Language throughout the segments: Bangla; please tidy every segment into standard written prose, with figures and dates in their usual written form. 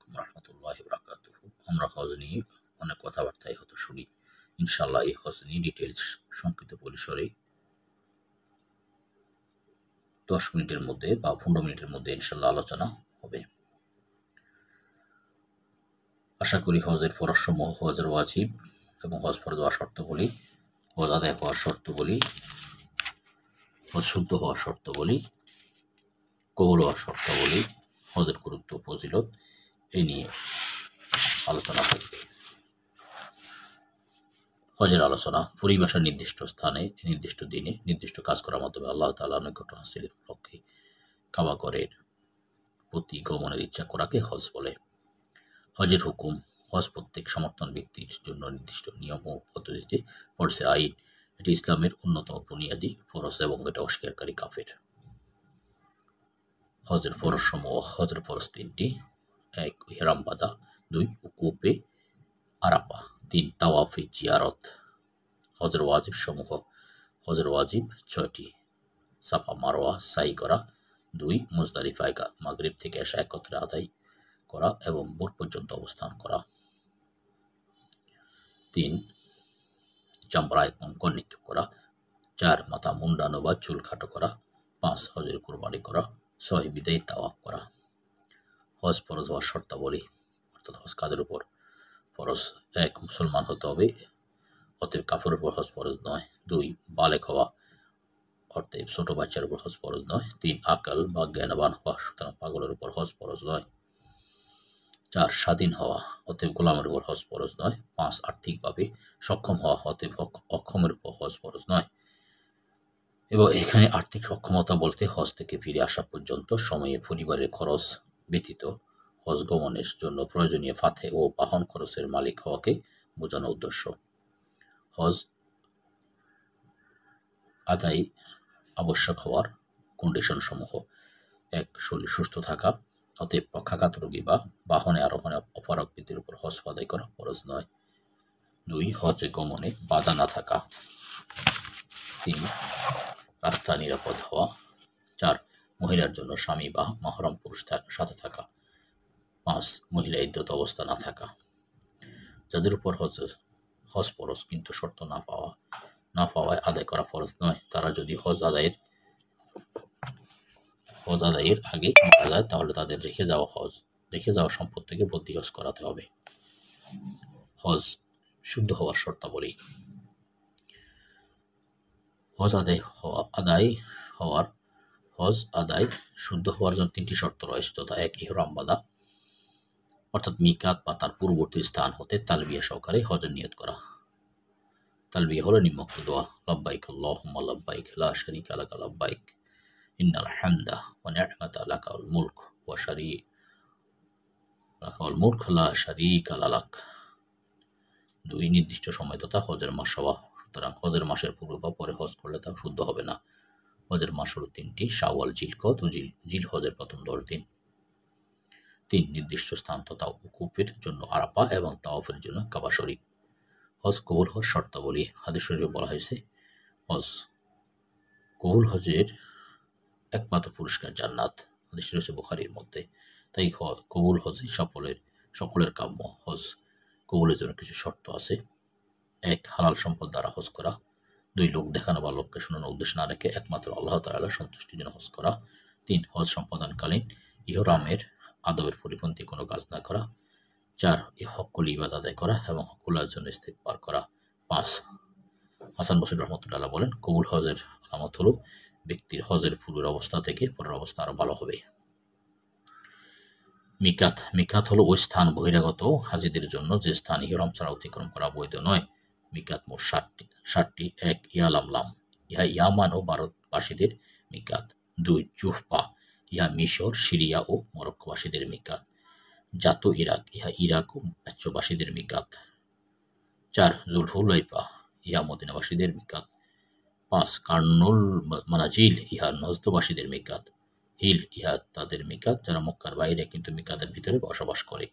আলাইকুম রহমতুল্লাহি ওয়া বারাকাতুহু। আমরা হজ নিয়ে অনেক কথাবার্তাই হয়তো শুনি। ইনশাআল্লাহ এই হজ নিয়ে ডিটেইলস সংক্ষিপ্ত পরিসরে 10 মিনিটের মধ্যে বা 15 মিনিটের মধ্যে ইনশাআল্লাহ আলোচনা হবে। আশা করি হজের ফরজসমূহ, হজের ওয়াজিব এবং হজ ফরজ হওয়ার শর্তাবলী, হজ আদায় হওয়ার শর্তাবলী, হজ শুদ্ধ হওয়ার শর্তাবলী, কবুল হওয়ার শর্তাবলী, হজের গুরুত্ব ফজিলত এই নিয়ে আলোচনা থাকবে। হজের আলোচনা পরিভাষার নির্দিষ্ট স্থানে, নির্দিষ্ট দিনে, নির্দিষ্ট কাজ করার মাধ্যমে আল্লাহ তাআলার নৈকট্য হাসিলের লক্ষ্যে কাবা ঘরের প্রতি গমনের ইচ্ছা করাকে হজ বলে। হজের হুকুম: হজ প্রত্যেক সমর্থন ব্যক্তির জন্য নির্দিষ্ট নিয়ম ও পদ্ধতিতে পড়ছে আইন। এটি ইসলামের অন্যতম বুনিয়াদী ফরজ এবং এটা অস্বীকারী কাফের। হজের ফরজসমূহ: হজের ফরজ 3টি। 1 ইহরাম বাঁধা, 2 উকুফে আরাফা, 3 তাওয়াফে জিয়ারত। হজের ওয়াজিব সমূহ: হজের ওয়াজিব 6টি। সাফা মারওয়া সাই করা, 2 মুজদালিফায় মাগরিব থেকে এশা একত্রে আদায় করা এবং ভোর পর্যন্ত অবস্থান করা, 3 জামরায় কঙ্কর নিক্ষেপ করা, 4 মাথা মুন্ডানো বা চুল খাটো করা, 5 হজের কুরবানি করা, 6 বিদায়ী তাওয়াফ করা। হজ ফরজ হওয়ার শর্তাবলী, অর্থাৎ হজ কাদের উপর ফরজ: 1 মুসলমান হতে হবে, অতএব কাফেরের উপর হজ ফরজ নয়। 2 বালেগ হওয়া, অতএব ছোট বাচ্চার উপর হজ ফরজ নয়। 3 আকল বা জ্ঞানবান হওয়া, সুতরাং পাগলের উপর হজ ফরজ নয়। 4 স্বাধীন হওয়া, অতএব গোলামের উপর হজ ফরজ নয়। 5 আর্থিকভাবে সক্ষম হওয়া, অতএব অক্ষমের উপর হজ ফরজ নয়। এবং এখানে আর্থিক সক্ষমতা বলতে হজ থেকে ফিরে আসা পর্যন্ত সময়ে পরিবারের খরচ ব্যতীত হজ গমনের জন্য প্রয়োজনীয় ফাতে ও বাহন খরচের মালিক হওয়াকে বোঝানো উদ্দেশ্য। হজ আদায় আবশ্যক হওয়ার কন্ডিশন সমূহ: 1 শরীর সুস্থ থাকা, অতএব পক্ষাঘাত রোগী বা বাহনে আরোহণে অপারগ ব্যক্তির উপর হজ আদায় করা ফরজ নয়। 2 হজে গমনে বাধা না থাকা। 3 রাস্তা নিরাপদ হওয়া। 4 মহিলার জন্য স্বামী বা মাহরম পুরুষ সাথে থাকা। 5 মহিলা ইদ্যত অবস্থা না থাকা। যাদের উপর হজ ফরজ কিন্তু শর্ত না পাওয়ায় আদায় করা ফরজ নয়, তারা যদি হজ আদায়ের আগে মারা যায় তাহলে তাদের রেখে যাওয়া সম্পদ থেকে বদলি হজ করাতে হবে। হজ শুদ্ধ হওয়ার শর্তাবলী: হজ আদায় শুদ্ধ হওয়ার জন্য 3টি শর্ত রয়েছে, যথা 1 ইহরাম বাঁধা, অর্থাৎ মিকাত বা তার পূর্ববর্তী স্থান হতে তালবিয়া সহকারে হজের নিয়ত করা। তালবিয়া হলো নিম্নোক্ত দোয়া: লাব্বাইক আল্লাহুম্মা লাব্বাইক লা শারীকা লাকা লাব্বাইক ইন্নাল হামদা ওয়া নি'মাতা লাকাল মুলক লা শারীকা লাক। 2 নির্দিষ্ট সময় তথা হজের মাস হওয়া, সুতরাং হজের মাসের পূর্বে বা পরে হজ করলে তা শুদ্ধ হবে না। হজের মাস হলো 3টি: শাওয়াল, জিলকদ ও জিলহজের প্রথম 10 দিন। 3 নির্দিষ্ট স্থান তথা উকুফের জন্য আরাফা এবং তাওয়াফের জন্য কাবা শরীফ। হজ কবুল হওয়ার শর্তাবলী: হাদিস শরীফে বলা হয়েছে হজ কবুল হজের একমাত্র পুরস্কার জান্নাত। হাদিস রয়েছে বুখারীর মধ্যে। তাই কবুল হজে সকলের কাম্য। হজ কবুলের জন্য কিছু শর্ত আছে: 1 হালাল সম্পদ দ্বারা হজ করা। 2 লোক দেখানো বা লোককে শোনানোর উদ্দেশ্য না রেখে একমাত্র আল্লাহ তাআলার সন্তুষ্টির জন্য হজ করা। 3 হজ সম্পাদনকালীন ইহরামের আদবের পরিপন্থী কোনো কাজ না করা। 4 হক্কুল ইবাদত আদায় করা এবং হক্কুল্লাহর জন্য ইস্তিগফার করা। 5 হাসান বসরি রাহমাতুল্লাহ বলেন, কবুল হজের আলামত হলো ব্যক্তির হজের পূর্বের অবস্থা থেকে পরের অবস্থা আরো ভালো হবে। মিকাত হলো ওই স্থান বহিরাগত হাজিদের জন্য যে স্থান ইহরাম ছাড়া অতিক্রম করা বৈধ নয়। মিকাত মোট 7টি। 1 ইয়ালামলাম, ইহা ইয়ামান ও ভারতবাসীদের মিকাত। 2 জুহফা, ইহা মিশর, সিরিয়া ও মরক্কোবাসীদের মিকাত। জাত ইরাক, ইহা ইরাক ও প্রাচ্যবাসীদের মিকাত। 4 জুলহুলাইফা, ইহা মদিনাবাসীদের মিকাত। 5 কারনুল মানাজিল, ইহা নজদবাসীদের মিকাত। হিল, ইহা তাদের মিকাত যারা মক্কার বাইরে কিন্তু মিকাতের ভিতরে বসবাস করে।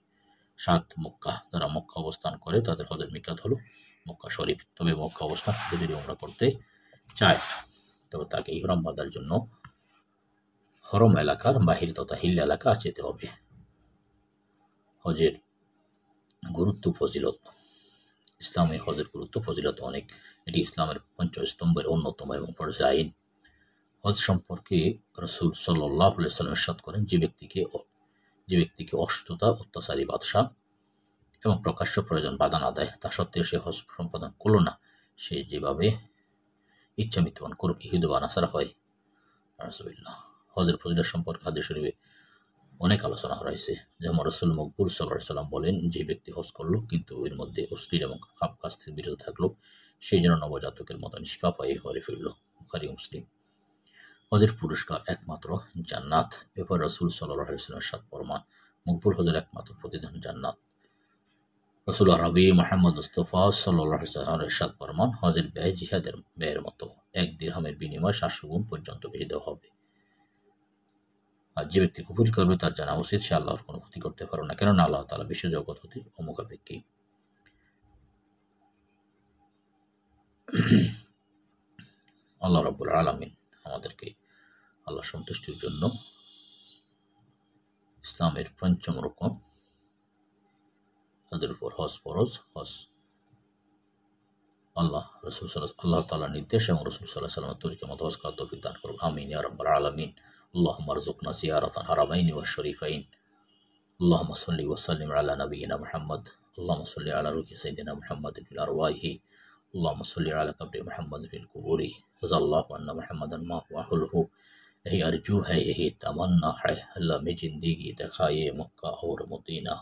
7 মক্কা, যারা মক্কা অবস্থান করে তাদের হজের মিকাত হলো মক্কা শরীফ। তবে মক্কা অবস্থান যদি উমরা করতে চায় তবে তাকে ইহরাম বাঁধার জন্য হরম এলাকার বাহির তথা হিল এলাকা যেতে হবে। হজের গুরুত্ব ফজিলত। ইসলামে হজের গুরুত্ব ফজিলত অনেক। এটি ইসলামের পঞ্চস্তম্ভের অন্যতম এবং ফরজ আইন। হজ সম্পর্কে রাসূল সাল্লাল্লাহু আলাইহি ওয়াসাল্লাম ইরশাদ করেন, যে ব্যক্তিকে অসুস্থতা, অত্যাচারী বাদশা এবং প্রকাশ্য প্রয়োজন বাধা না দেয়, তা সত্ত্বেও সে হজ সম্পাদন করল না, সে যেভাবে ইচ্ছা মৃত্যুবরণ করুক, ইহুদি বা নাসারা হয়। রাসূলুল্লাহ। হজের ফজিলত সম্পর্কে হাদিস শরীফে অনেক আলোচনা হয়েছে। যেমন রাসূল মকবুল সাল্লাল্লাহু আলাইহি ওয়াসাল্লাম বলেন, যে ব্যক্তি হজ করলো কিন্তু এর মধ্যে অশ্লীল এবং খাপ কাজ থেকে বিরত থাকলো, সেই যেন নবজাতকের মতো নিষ্পাপ হয়ে ঘরে ফিরল। বুখারী মুসলিম। হজের পুরস্কার একমাত্র জান্নাত। এরপর রাসূল সাল্লাল্লাহু আলাইহি ওয়াসাল্লামের সাত ফরমান, মকবুল হজের একমাত্র প্রতিদান জান্নাত। রাসূল আরবি মুহাম্মদ মুস্তাফা সাল্লাল্লাহু আলাইহি ওয়াসাল্লামের সাত ফরমান, হজের ব্যয় জিহাদের ব্যয়ের মতো, 1 দিরহামের বিনিময়ে 700 গুণ পর্যন্ত বেশি দেওয়া হবে। আর যে ব্যক্তি কুফরি করবে তার জানা উচিত সে আল্লাহর কোনো ক্ষতি করতে পারবে না, কেননা আল্লাহ তাআলা বিশ্বজগৎ হতে অমুখাপেক্ষী। আল্লাহ রাব্বুল আলামিন আমাদেরকে আল্লাহ সন্তুষ্টির জন্য ইসলামের পঞ্চম রকম তাদের উপর হজ ফরজ। হজ আল্লাহ তাআলার নির্দেশ এবং রাসূল সাল্লাল্লাহু আলাইহি ওয়াসাল্লামের তরিকা মতো হজ করার তৌফিক দান করুন। আমিন ইয়া রাব্বাল আলামিন। আল্লাহুম্মা রযুকনা জিয়ারাতাল হারামাইনি ওয়াশ শরীফাইন। আল্লাহুম্মা সাল্লি ওয়া সাল্লিম আলা নাবিয়িনা মুহাম্মদ। আল্লাহুম্মা সাল্লি আলা রূহি সাইয়্যিদিনা মুহাম্মাদিন ফিল আরওয়াহি। আল্লাহুম্মা সাল্লি আলা কবরি মুহাম্মাদিন ফিল কুবুরি। জাযাল্লাহু আন্না মুহাম্মাদান মা হুয়া হুলহু। यही आरज़ू है, यही तमन्ना है, अल्लाह में ज़िंदगी दिखाए मक्का और मदीना।